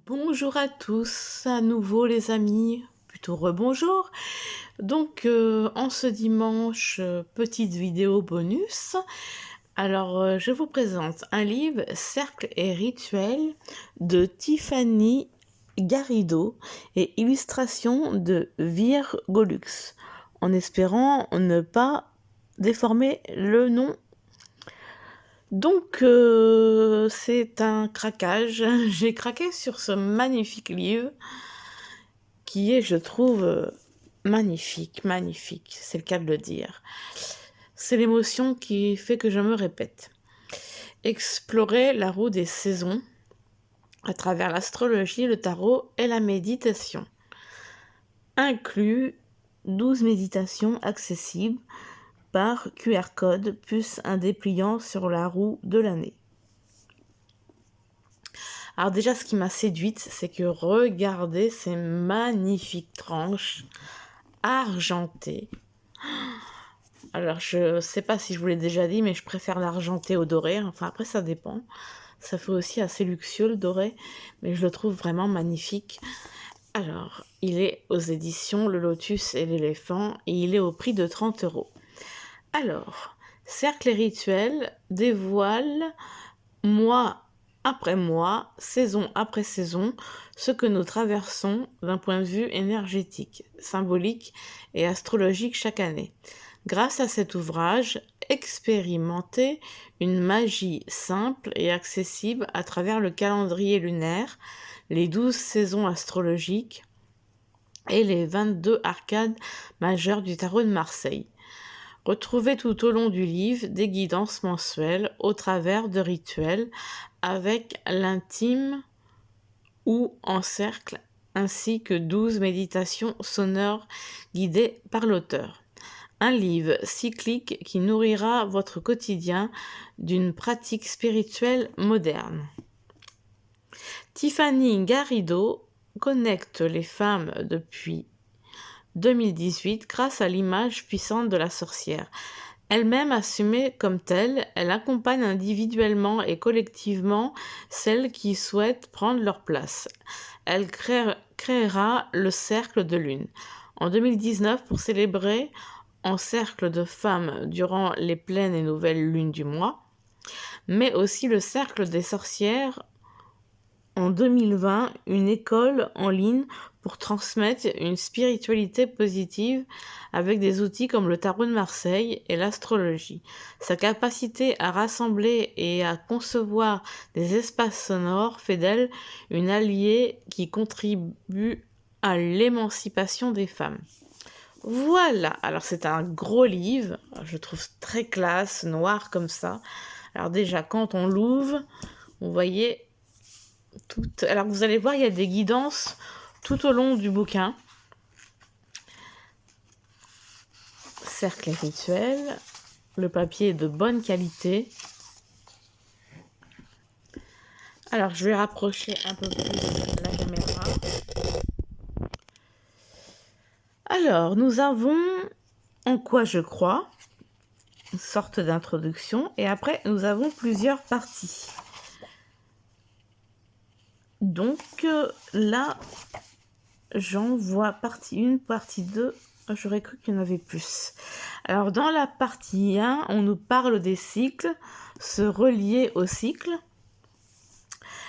Bonjour à tous, à nouveau les amis, plutôt rebonjour. Donc en ce dimanche, petite vidéo bonus. Alors je vous présente un livre, Cercles et rituels de Tiffany Garrido et illustration de Virgolux, en espérant ne pas déformer le nom. Donc, c'est un craquage. J'ai craqué sur ce magnifique livre qui est, je trouve, magnifique, magnifique, c'est le cas de le dire. C'est l'émotion qui fait que je me répète. Explorer la roue des saisons à travers l'astrologie, le tarot et la méditation. Inclus 12 méditations accessibles par QR code plus un dépliant sur la roue de l'année. Alors déjà, ce qui m'a séduite, c'est que regardez ces magnifiques tranches argentées. Alors, je sais pas si je vous l'ai déjà dit, mais je préfère l'argenté au doré. Enfin, après, ça dépend. Ça fait aussi assez luxueux, le doré, mais je le trouve vraiment magnifique. Alors, il est aux éditions Le Lotus et l'Éléphant, et il est au prix de 30 €. Alors, Cercle et Rituels dévoile mois après mois, saison après saison, ce que nous traversons d'un point de vue énergétique, symbolique et astrologique chaque année. Grâce à cet ouvrage, expérimentez une magie simple et accessible à travers le calendrier lunaire, les 12 saisons astrologiques et les 22 arcades majeures du tarot de Marseille. Retrouvez tout au long du livre des guidances mensuelles au travers de rituels avec l'intime ou en cercle, ainsi que 12 méditations sonores guidées par l'auteur. Un livre cyclique qui nourrira votre quotidien d'une pratique spirituelle moderne. Tiffany Garrido connecte les femmes depuis 2018 grâce à l'image puissante de la sorcière. Elle-même assumée comme telle, elle accompagne individuellement et collectivement celles qui souhaitent prendre leur place. Elle créera le Cercle de Lune en 2019 pour célébrer en cercle de femmes durant les pleines et nouvelles lunes du mois, mais aussi le Cercle des sorcières en 2020, une école en ligne pour transmettre une spiritualité positive avec des outils comme le tarot de Marseille et l'astrologie. Sa capacité à rassembler et à concevoir des espaces sonores fait d'elle une alliée qui contribue à l'émancipation des femmes. Voilà, alors c'est un gros livre, je trouve très classe, noir comme ça. Alors déjà, quand on l'ouvre, vous voyez tout. Alors vous allez voir, il y a des guidances tout au long du bouquin. Cercle et rituel. Le papier est de bonne qualité. Alors je vais rapprocher un peu plus la caméra. Alors nous avons En quoi je crois, une sorte d'introduction, et après nous avons plusieurs parties. Donc là, j'en vois partie 1, partie 2. J'aurais cru qu'il y en avait plus. Alors, dans la partie 1, on nous parle des cycles, se relier aux cycles,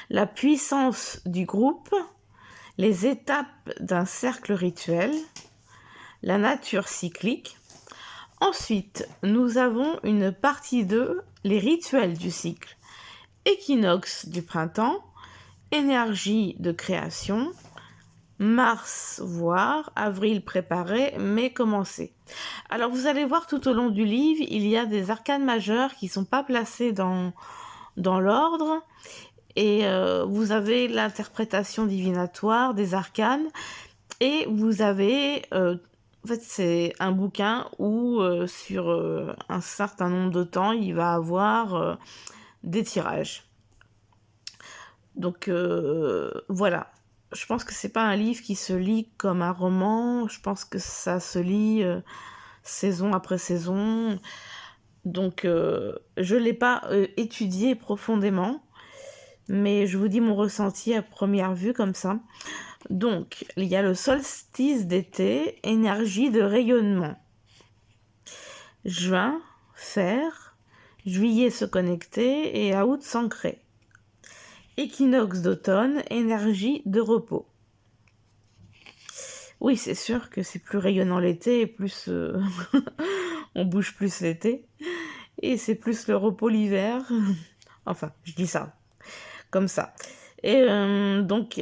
la puissance du groupe, les étapes d'un cercle rituel, la nature cyclique. Ensuite, nous avons une partie 2, les rituels du cycle, équinoxe du printemps, énergie de création, mars voir, avril préparé, mai commencé. Alors vous allez voir tout au long du livre, il y a des arcanes majeures qui ne sont pas placées dans l'ordre, et vous avez l'interprétation divinatoire des arcanes, et vous avez... en fait, c'est un bouquin où sur un certain nombre de temps, il va avoir des tirages. Donc voilà. Je pense que c'est pas un livre qui se lit comme un roman. Je pense que ça se lit saison après saison. Donc je l'ai pas étudié profondément. mais je vous dis mon ressenti à première vue comme ça. Donc, il y a le solstice d'été, énergie de rayonnement. Juin, fer. Juillet, se connecter et août, s'ancrer. Équinoxe d'automne, énergie de repos. Oui, c'est sûr que c'est plus rayonnant l'été et plus on bouge plus l'été. Et c'est plus le repos l'hiver. Enfin, je dis ça, comme ça. Et donc,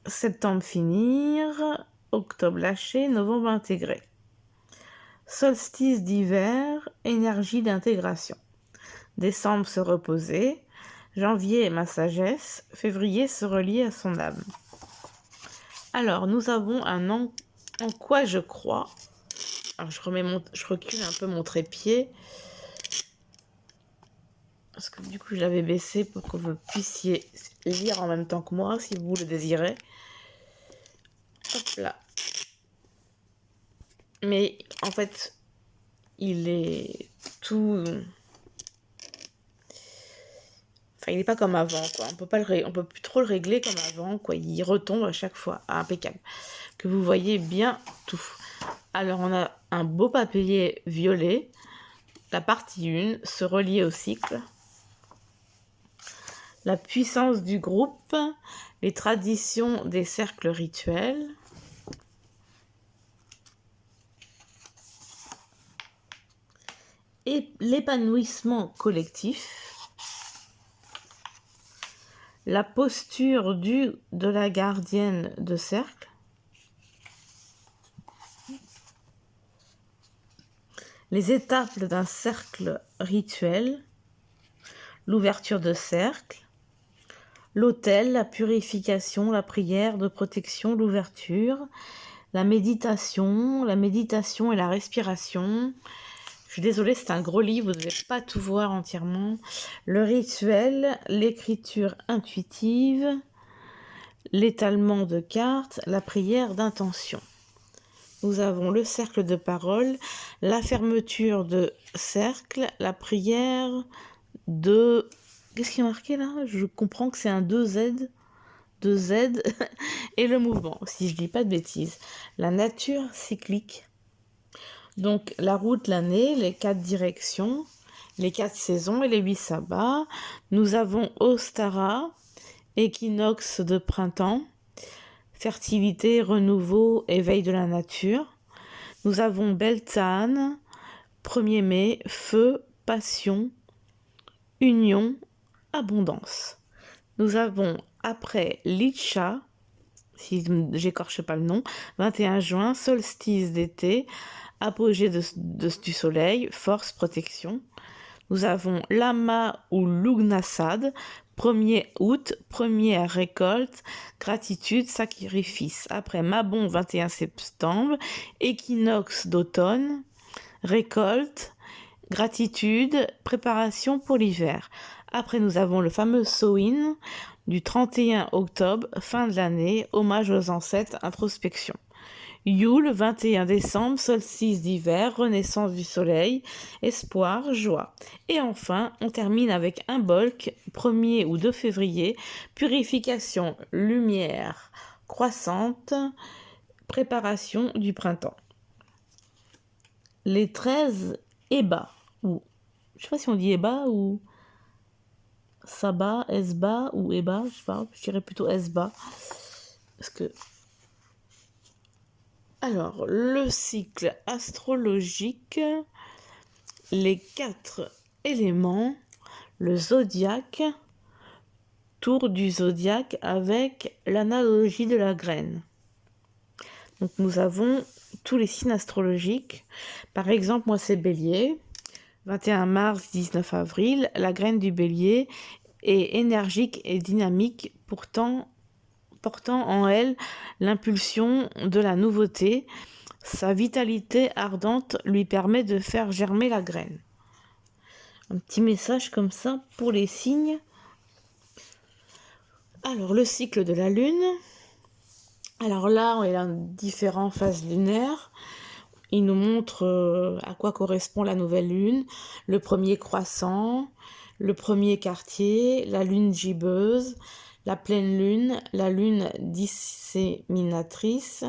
septembre finir, octobre lâcher, novembre intégrer. Solstice d'hiver, énergie d'intégration. Décembre se reposer, janvier ma sagesse, février se relier à son âme. Alors, nous avons un an en quoi je crois. Alors, je recule un peu mon trépied. Parce que du coup, je l'avais baissé pour que vous puissiez lire en même temps que moi, si vous le désirez. Hop là. Mais en fait, il est tout... Enfin, il n'est pas comme avant, quoi. On peut plus trop le régler comme avant, quoi. Il retombe à chaque fois. Ah, impeccable. Que vous voyez bien tout. Alors, on a un beau papier violet. La partie 1, se relier au cycle. La puissance du groupe, les traditions des cercles rituels. Et l'épanouissement collectif. La posture de la gardienne de cercle. Les étapes d'un cercle rituel. L'ouverture de cercle. L'autel, la purification, la prière de protection, l'ouverture, la méditation et la respiration. Je suis désolée, c'est un gros livre, vous ne devez pas tout voir entièrement. Le rituel, l'écriture intuitive, l'étalement de cartes, la prière d'intention. Nous avons le cercle de parole, la fermeture de cercle, la prière de... Qu'est-ce qui est marqué là? Je comprends que c'est un 2Z et le mouvement, si je dis pas de bêtises. La nature cyclique. Donc la route, l'année, les 4 directions, les 4 saisons et les 8 sabbats. Nous avons Ostara, équinoxe de printemps, fertilité, renouveau, éveil de la nature. Nous avons Beltane, 1er mai, feu, passion, union, abondance. Nous avons après Licha, si j'écorche pas le nom, 21 juin, solstice d'été, apogée du soleil, force, protection. Nous avons Lama ou Lugnasad, 1er août, première récolte, gratitude, sacrifice. Après Mabon, 21 septembre, équinoxe d'automne, récolte, gratitude, préparation pour l'hiver. Après, nous avons le fameux Samhain du 31 octobre, fin de l'année, hommage aux ancêtres, introspection. Yule, 21 décembre, solstice d'hiver, renaissance du soleil, espoir, joie. Et enfin, on termine avec un Imbolc, 1er ou 2 février, purification, lumière croissante, préparation du printemps. Les 13 Eba, ou je sais pas si on dit Eba ou Saba, Esba ou Eba, je sais pas, je dirais plutôt Esba. Parce que... Alors, le cycle astrologique, les 4 éléments, le zodiaque, tour du zodiaque avec l'analogie de la graine. Donc nous avons tous les signes astrologiques. Par exemple, moi c'est Bélier, 21 mars, 19 avril, la graine du Bélier est énergique et dynamique, portant en elle l'impulsion de la nouveauté. Sa vitalité ardente lui permet de faire germer la graine. Un petit message comme ça pour les signes. Alors, le cycle de la Lune. Alors là, on est dans différentes phases lunaires. Il nous montre à quoi correspond la nouvelle Lune. Le premier croissant, le premier quartier, la lune gibbeuse, la pleine lune, la lune disséminatrice,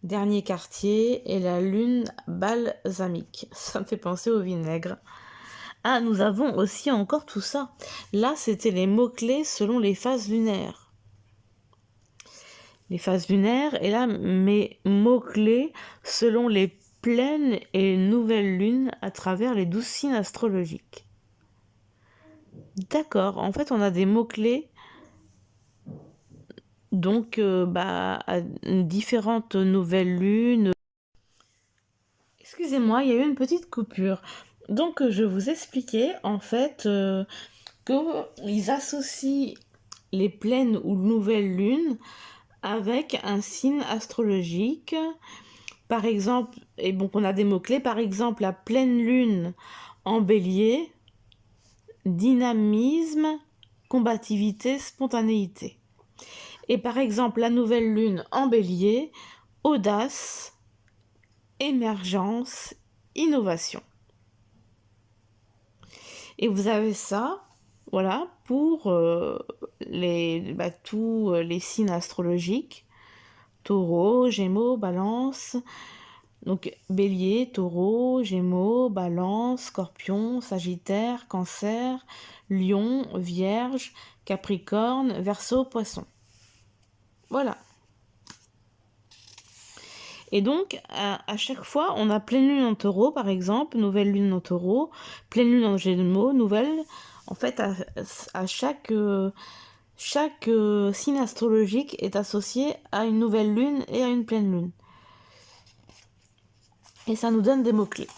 dernier quartier et la lune balsamique. Ça me fait penser au vinaigre. Ah, nous avons aussi encore tout ça. Là, c'était les mots-clés selon les phases lunaires. Les phases lunaires, et là, mes mots-clés selon les pleines et nouvelles lunes à travers les 12 signes astrologiques. D'accord, en fait, on a des mots-clés donc à différentes nouvelles lunes. Excusez-moi, il y a eu une petite coupure. Donc, je vous expliquais en fait qu'ils associent les pleines ou nouvelles lunes avec un signe astrologique. Par exemple, et bon, on a des mots-clés, par exemple, la pleine lune en bélier, dynamisme, combativité, spontanéité. Et par exemple, la nouvelle lune en bélier, audace, émergence, innovation. Et vous avez ça, voilà, pour tous les signes astrologiques. Taureau, Gémeaux, Balance. Donc Bélier, Taureau, Gémeaux, Balance, Scorpion, Sagittaire, Cancer, Lion, Vierge, Capricorne, Verseau, Poisson. Voilà. Et donc, à chaque fois, on a pleine lune en taureau, par exemple, nouvelle lune en taureau, pleine lune en gémeaux, nouvelle. En fait, à chaque signe astrologique est associé à une nouvelle lune et à une pleine lune. Et ça nous donne des mots-clés.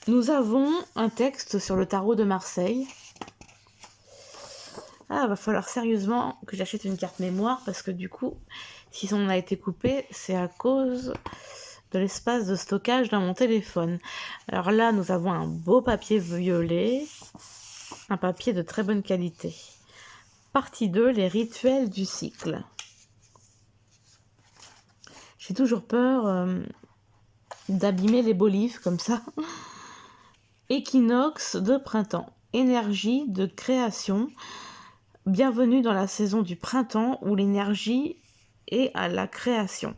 Nous avons un texte sur le tarot de Marseille. Ah, va falloir sérieusement que j'achète une carte mémoire parce que du coup, si on a été coupé, c'est à cause de l'espace de stockage dans mon téléphone. Alors là, nous avons un beau papier violet, un papier de très bonne qualité. Partie 2, les rituels du cycle. J'ai toujours peur d'abîmer les beaux livres comme ça. Équinoxe de printemps, énergie de création. Bienvenue dans la saison du printemps où l'énergie est à la création,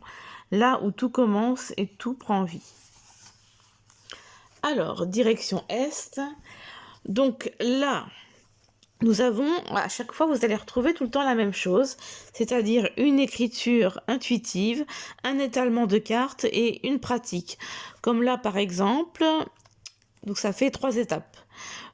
là où tout commence et tout prend vie. Alors, direction Est. Donc là, nous avons, à chaque fois, vous allez retrouver tout le temps la même chose, c'est-à-dire une écriture intuitive, un étalement de cartes et une pratique. Comme là, par exemple, donc ça fait 3 étapes.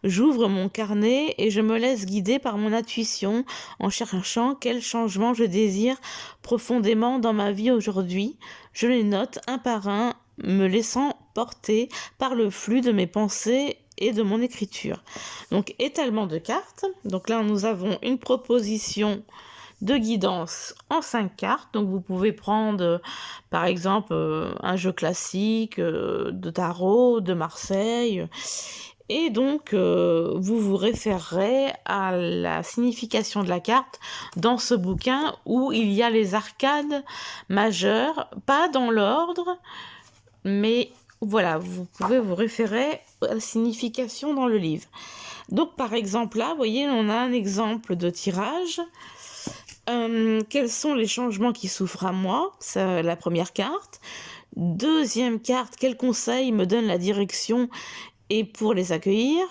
J'ouvre mon carnet et je me laisse guider par mon intuition en cherchant quel changement je désire profondément dans ma vie aujourd'hui. Je les note un par un, me laissant porter par le flux de mes pensées et de mon écriture. Donc étalement de cartes. Donc là nous avons une proposition de guidance en 5 cartes. Donc vous pouvez prendre par exemple un jeu classique de tarot de Marseille. Et donc, vous vous référerez à la signification de la carte dans ce bouquin où il y a les arcades majeures, pas dans l'ordre, mais voilà, vous pouvez vous référer à la signification dans le livre. Donc, par exemple, là, vous voyez, on a un exemple de tirage. Quels sont les changements qui souffrent à moi? C'est la première carte. Deuxième carte, quel conseil me donne la direction et pour les accueillir?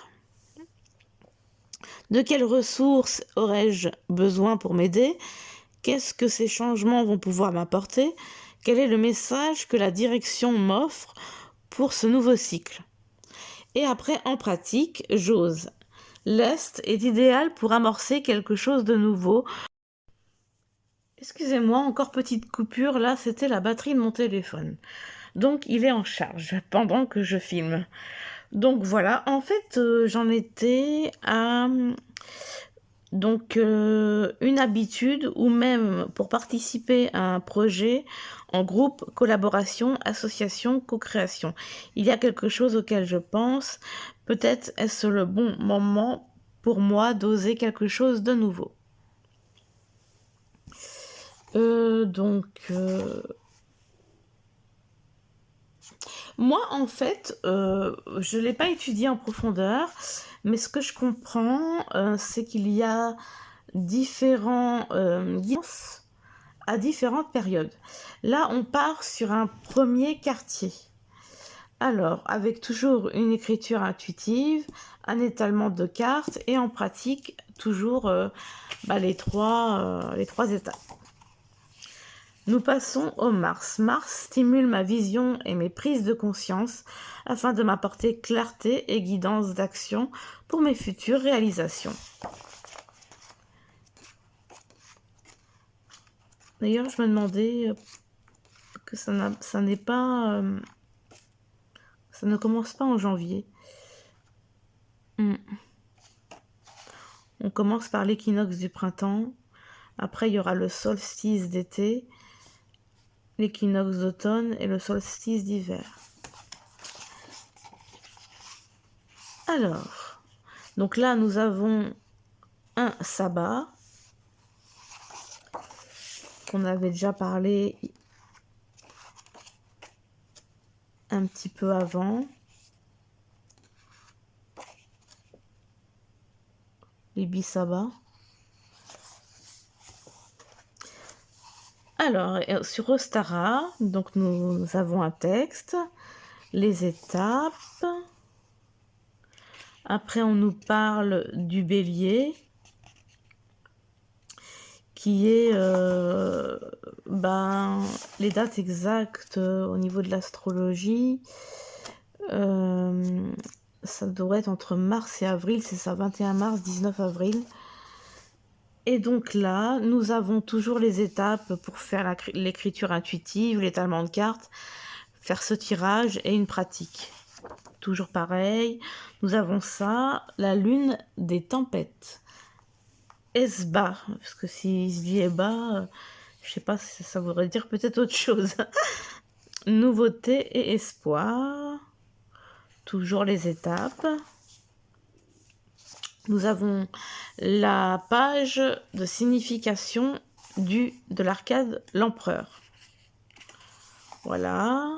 De quelles ressources aurais-je besoin pour m'aider? Qu'est-ce que ces changements vont pouvoir m'apporter? Quel est le message que la direction m'offre pour ce nouveau cycle? Et après, en pratique, j'ose. L'Est est idéal pour amorcer quelque chose de nouveau. Excusez-moi, encore petite coupure, là c'était la batterie de mon téléphone. Donc il est en charge pendant que je filme. Donc voilà, en fait, j'en étais à une habitude ou même pour participer à un projet en groupe, collaboration, association, co-création. Il y a quelque chose auquel je pense, peut-être est-ce le bon moment pour moi d'oser quelque chose de nouveau. Moi, en fait, je ne l'ai pas étudié en profondeur, mais ce que je comprends, c'est qu'il y a différents guidances à différentes périodes. Là, on part sur un premier quartier. Alors, avec toujours une écriture intuitive, un étalement de cartes et en pratique, toujours les trois étapes. Nous passons au Mars. Mars stimule ma vision et mes prises de conscience afin de m'apporter clarté et guidance d'action pour mes futures réalisations. D'ailleurs, je me demandais que ça n'est pas... ça ne commence pas en janvier. On commence par l'équinoxe du printemps. Après, il y aura le solstice d'été, l'équinoxe d'automne et le solstice d'hiver. Alors, donc là, nous avons un sabbat qu'on avait déjà parlé un petit peu avant. Les bisabbats. Alors, sur Ostara, donc nous avons un texte, les étapes. Après, on nous parle du bélier, qui est les dates exactes au niveau de l'astrologie. Ça devrait être entre mars et avril, c'est ça, 21 mars, 19 avril. Et donc là, nous avons toujours les étapes pour faire l'écriture intuitive, l'étalement de cartes, faire ce tirage et une pratique. Toujours pareil, nous avons ça, la lune des tempêtes. Esba, parce que si se dit Eba, je sais pas si ça voudrait dire peut-être autre chose. Nouveauté et espoir. Toujours les étapes. Nous avons la page de signification de l'arcade l'empereur. Voilà.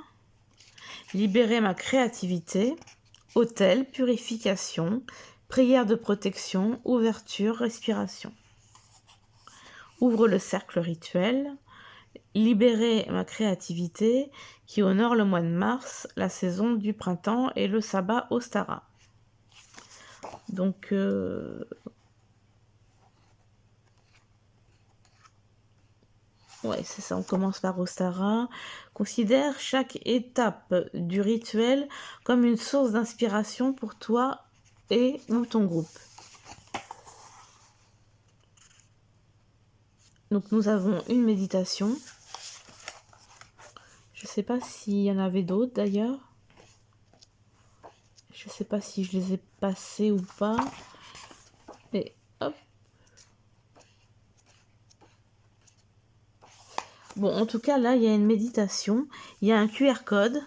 Libérer ma créativité. Autel, purification, prière de protection, ouverture, respiration. Ouvre le cercle rituel. Libérer ma créativité qui honore le mois de mars, la saison du printemps et le sabbat Ostara. Donc, ouais, c'est ça, on commence par Ostara. Considère chaque étape du rituel comme une source d'inspiration pour toi et ou ton groupe. Donc, nous avons une méditation. Je ne sais pas s'il y en avait d'autres d'ailleurs. Je ne sais pas si je les ai passées ou pas. Mais hop. Bon, en tout cas, là, il y a une méditation. Il y a un QR code.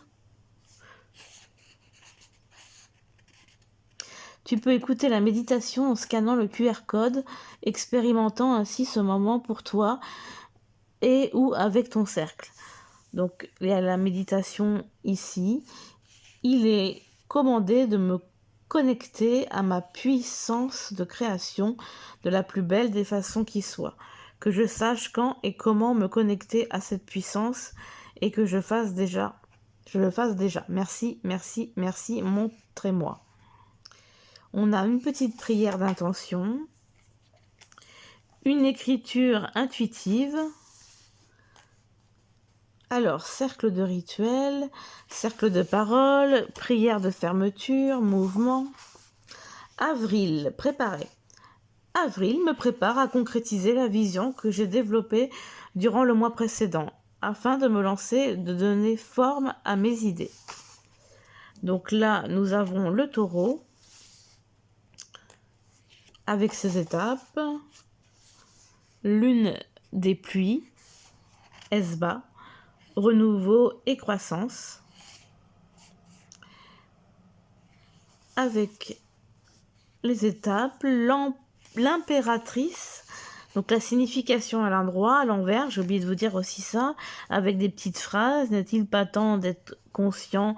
Tu peux écouter la méditation en scannant le QR code, expérimentant ainsi ce moment pour toi et ou avec ton cercle. Donc, il y a la méditation ici. Il est commandé de me connecter à ma puissance de création de la plus belle des façons qui soit. Que je sache quand et comment me connecter à cette puissance et que je le fasse déjà. Merci, merci, merci, montrez-moi. On a une petite prière d'intention, une écriture intuitive. Alors, cercle de rituel, cercle de parole, prière de fermeture, mouvement. Avril, préparé. Avril me prépare à concrétiser la vision que j'ai développée durant le mois précédent, afin de me lancer, de donner forme à mes idées. Donc là, nous avons le taureau, avec ses étapes. Lune des pluies, Esba, renouveau et croissance. Avec les étapes, l'impératrice, Donc la signification à l'endroit, à l'envers, j'ai oublié de vous dire aussi ça, avec des petites phrases. N'est-il pas temps d'être conscient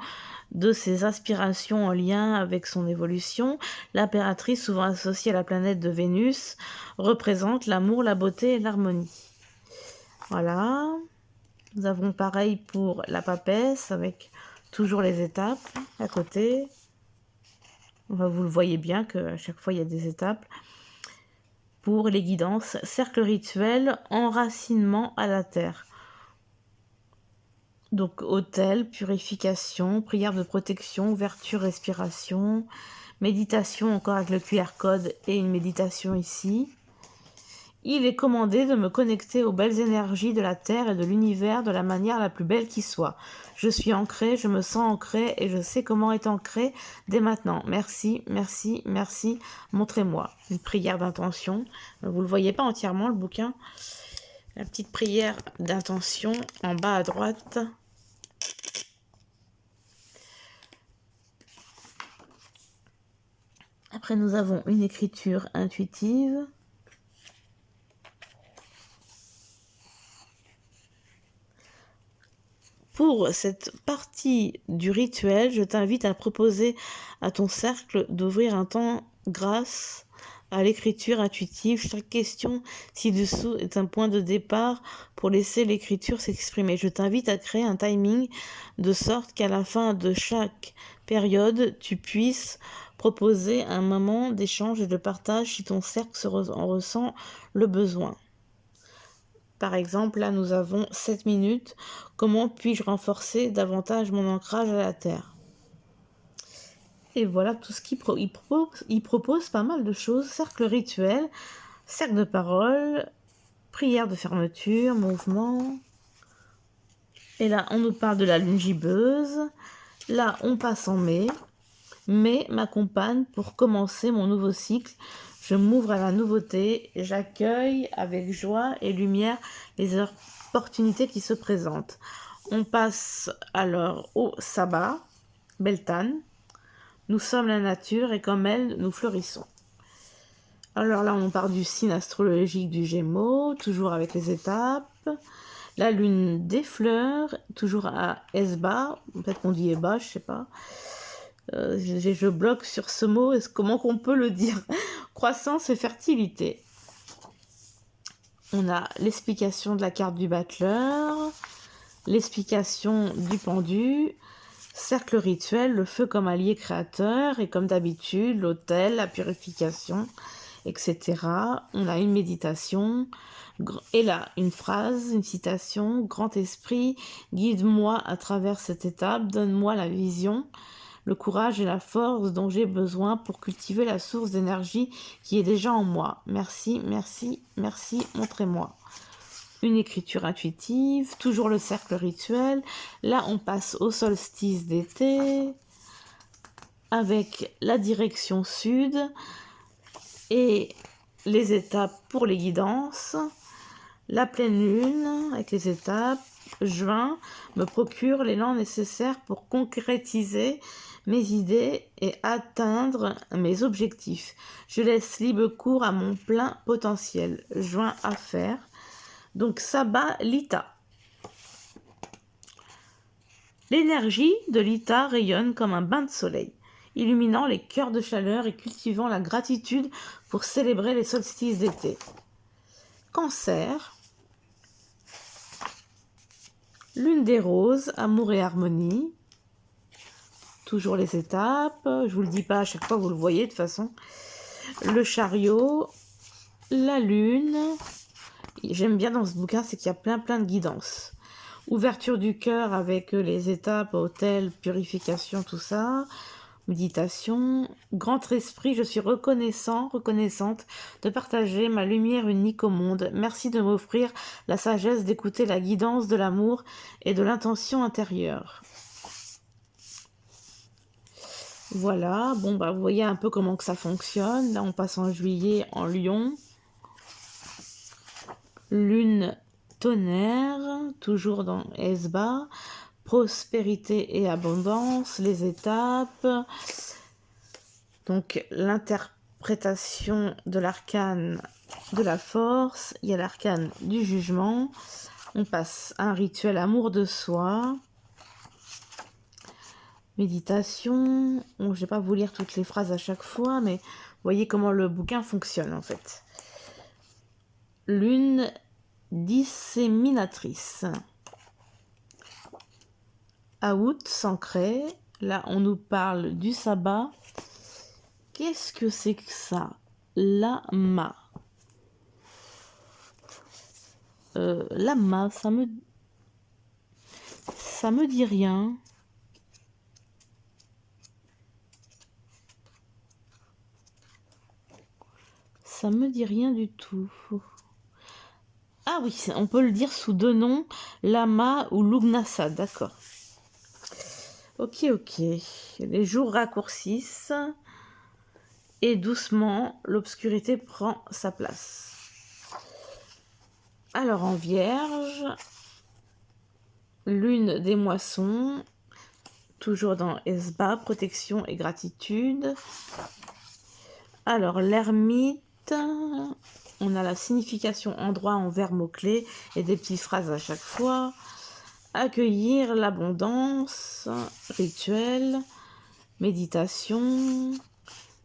de ses aspirations en lien avec son évolution? L'impératrice, souvent associée à la planète de Vénus, représente l'amour, la beauté et l'harmonie. Voilà. Nous avons pareil pour la papesse, avec toujours les étapes à côté. Vous le voyez bien qu'à chaque fois, il y a des étapes. Pour les guidances, cercle rituel, enracinement à la terre. Donc autel, purification, prière de protection, ouverture, respiration, méditation encore avec le QR code et une méditation ici. Il est commandé de me connecter aux belles énergies de la Terre et de l'univers de la manière la plus belle qui soit. Je suis ancré, je me sens ancré et je sais comment être ancré dès maintenant. Merci, merci, merci. Montrez-moi. Une prière d'intention. Vous ne le voyez pas entièrement, le bouquin. La petite prière d'intention en bas à droite. Après, nous avons une écriture intuitive. Pour cette partie du rituel, je t'invite à proposer à ton cercle d'ouvrir un temps grâce à l'écriture intuitive. Chaque question ci-dessous est un point de départ pour laisser l'écriture s'exprimer. Je t'invite à créer un timing de sorte qu'à la fin de chaque période, tu puisses proposer un moment d'échange et de partage si ton cercle en ressent le besoin. Par exemple, là, nous avons 7 minutes. Comment puis-je renforcer davantage mon ancrage à la Terre? Et voilà tout ce qu'il il propose pas mal de choses. Cercle rituel, cercle de parole, prière de fermeture, mouvement. Et là, on nous parle de la lune gibbeuse. Là, on passe en mai. Mai m'accompagne pour commencer mon nouveau cycle. Je m'ouvre à la nouveauté, j'accueille avec joie et lumière les opportunités qui se présentent. On passe alors au sabbat, Beltane. Nous sommes la nature et comme elle, nous fleurissons. Alors là, on part du signe astrologique du Gémeaux, toujours avec les étapes. La lune des fleurs, toujours à Esba, peut-être qu'on dit Eba, je sais pas. Je bloque sur ce mot, comment qu'on peut le dire? Croissance et fertilité. On a l'explication de la carte du battleur, l'explication du pendu, cercle rituel, le feu comme allié créateur, et comme d'habitude, l'autel, la purification, etc. On a une méditation, et là, une phrase, une citation, grand esprit, guide-moi à travers cette étape, donne-moi la vision, le courage et la force dont j'ai besoin pour cultiver la source d'énergie qui est déjà en moi. Merci, merci, merci, montrez-moi. Une écriture intuitive, toujours le cercle rituel. Là, on passe au solstice d'été avec la direction sud et les étapes pour les guidances. La pleine lune avec les étapes. Juin me procure l'élan nécessaire pour concrétiser mes idées et atteindre mes objectifs. Je laisse libre cours à mon plein potentiel. Juin à faire. Donc sabbat Lita. L'énergie de Lita rayonne comme un bain de soleil, illuminant les cœurs de chaleur et cultivant la gratitude pour célébrer les solstices d'été. Cancer. Lune des roses, amour et harmonie. Toujours les étapes. Je vous le dis pas à chaque fois, vous le voyez de toute façon. Le chariot, la lune. J'aime bien dans ce bouquin, c'est qu'il y a plein de guidances. Ouverture du cœur avec les étapes, hôtel, purification, tout ça. Méditation. Grand esprit, je suis reconnaissante de partager ma lumière unique au monde. Merci de m'offrir la sagesse d'écouter la guidance de l'amour et de l'intention intérieure. Voilà, bon bah vous voyez un peu comment que ça fonctionne. Là on passe en juillet en Lion. Lune tonnerre, toujours dans Esba. Prospérité et abondance, les étapes. Donc l'interprétation de l'arcane de la force, il y a l'arcane du jugement. On passe à un rituel amour de soi. Méditation. Bon, je vais pas vous lire toutes les phrases à chaque fois, mais voyez comment le bouquin fonctionne en fait. Lune disséminatrice. Août s'ancré. Là, on nous parle du sabbat. Qu'est-ce que c'est que ça? Lama. Lama, ça me dit rien. Ça me dit rien du tout. Ah oui, on peut le dire sous deux noms, Lama ou Lugnasa, d'accord. Ok. Les jours raccourcissent et doucement, l'obscurité prend sa place. Alors en Vierge, lune des moissons, toujours dans Esba, protection et gratitude. Alors l'ermite, on a la signification endroit en vers mots-clés et des petites phrases à chaque fois. Accueillir l'abondance, rituel, méditation,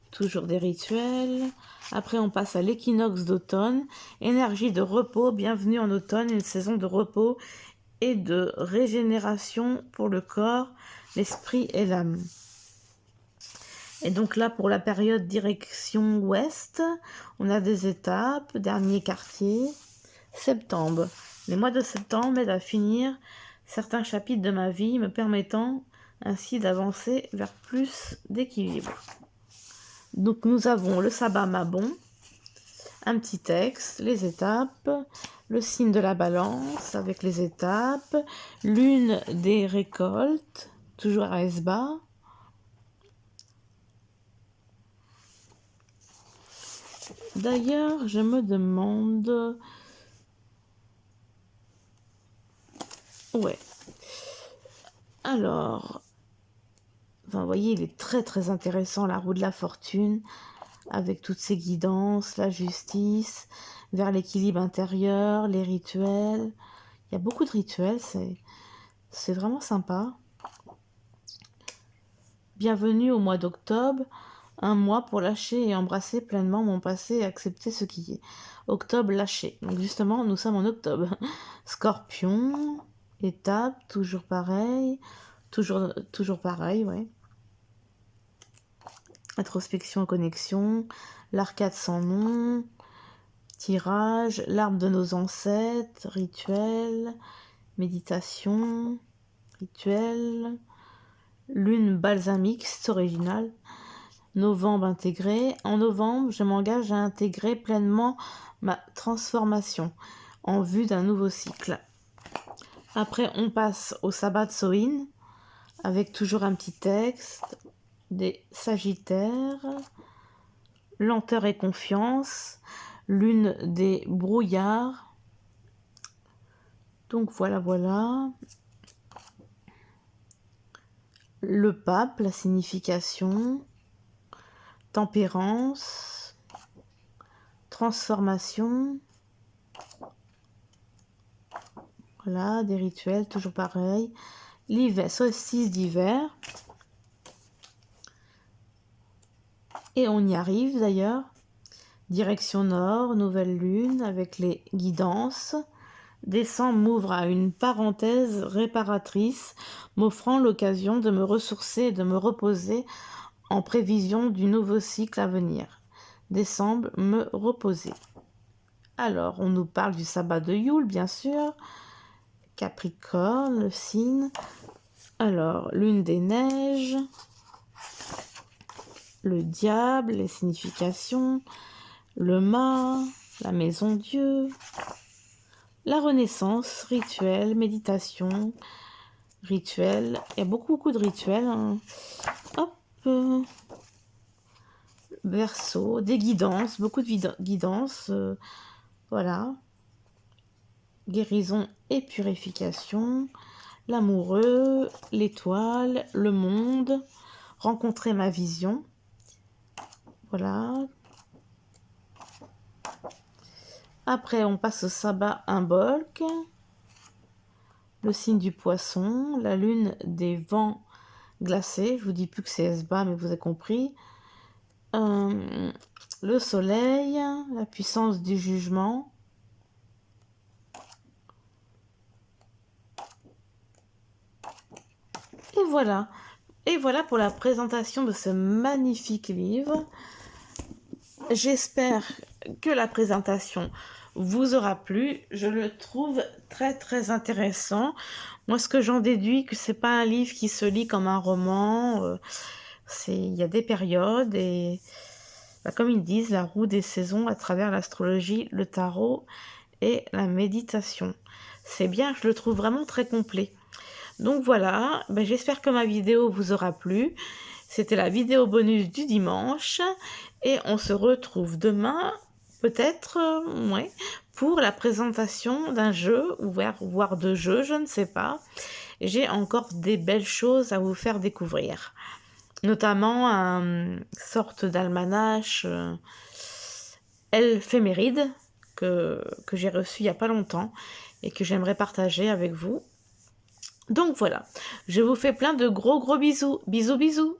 toujours des rituels. Après, on passe à l'équinoxe d'automne, énergie de repos, bienvenue en automne, une saison de repos et de régénération pour le corps, l'esprit et l'âme. Et donc là, pour la période direction ouest, on a des étapes, dernier quartier, septembre. Les mois de septembre m'aident à finir certains chapitres de ma vie, me permettant ainsi d'avancer vers plus d'équilibre. Donc nous avons le sabbat Mabon, un petit texte, les étapes, le signe de la balance avec les étapes, lune des récoltes, toujours à Esba. D'ailleurs, je me demande... Ouais. Alors... Enfin, vous voyez, il est très intéressant, la roue de la fortune, avec toutes ses guidances, la justice, vers l'équilibre intérieur, les rituels. Il y a beaucoup de rituels, c'est vraiment sympa. Bienvenue au mois d'octobre, un mois pour lâcher et embrasser pleinement mon passé et accepter ce qui est. Octobre lâché. Donc justement, nous sommes en octobre. Scorpion, étape, toujours pareil. Toujours pareil, ouais. Introspection, connexion, l'arcade sans nom, tirage, l'arbre de nos ancêtres, rituel, méditation, rituel, lune balsamique, c'est original, novembre intégré. En novembre, je m'engage à intégrer pleinement ma transformation en vue d'un nouveau cycle. Après, on passe au sabbat de Soin, avec toujours un petit texte, des Sagittaires, lenteur et confiance, lune des brouillards. Donc voilà. Le pape, la signification, tempérance, transformation. Voilà, des rituels, toujours pareil. L'hiver, solstice d'hiver. Et on y arrive d'ailleurs. Direction nord, nouvelle lune avec les guidances. Décembre m'ouvre à une parenthèse réparatrice, m'offrant l'occasion de me ressourcer et de me reposer en prévision du nouveau cycle à venir. Décembre, me reposer. Alors, on nous parle du sabbat de Yule, bien sûr. Capricorne, le signe. Alors, lune des neiges. Le diable, les significations. Le mât, la maison Dieu. La renaissance, rituel, méditation, rituel. Il y a beaucoup de rituels. Hein. Hop. Verseau, des guidances, beaucoup de guidances. Voilà. Guérison et purification. L'amoureux, l'étoile, le monde. Rencontrer ma vision. Voilà. Après, on passe au sabbat Imbolc, le signe du poisson, la lune des vents glacés. Je vous dis plus que c'est Esba, mais vous avez compris. Le soleil, la puissance du jugement. Et voilà. Et voilà pour la présentation de ce magnifique livre. J'espère que la présentation vous aura plu. Je le trouve très très intéressant. Moi, ce que j'en déduis, que c'est pas un livre qui se lit comme un roman. Il y a des périodes et comme ils disent, la roue des saisons à travers l'astrologie, le tarot et la méditation. C'est bien, je le trouve vraiment très complet. Donc voilà, j'espère que ma vidéo vous aura plu. C'était la vidéo bonus du dimanche. Et on se retrouve demain, peut-être, pour la présentation d'un jeu, voire de jeux, je ne sais pas. J'ai encore des belles choses à vous faire découvrir. Notamment une sorte d'almanach éphéméride que j'ai reçu il n'y a pas longtemps et que j'aimerais partager avec vous. Donc voilà, je vous fais plein de gros bisous. Bisous bisous.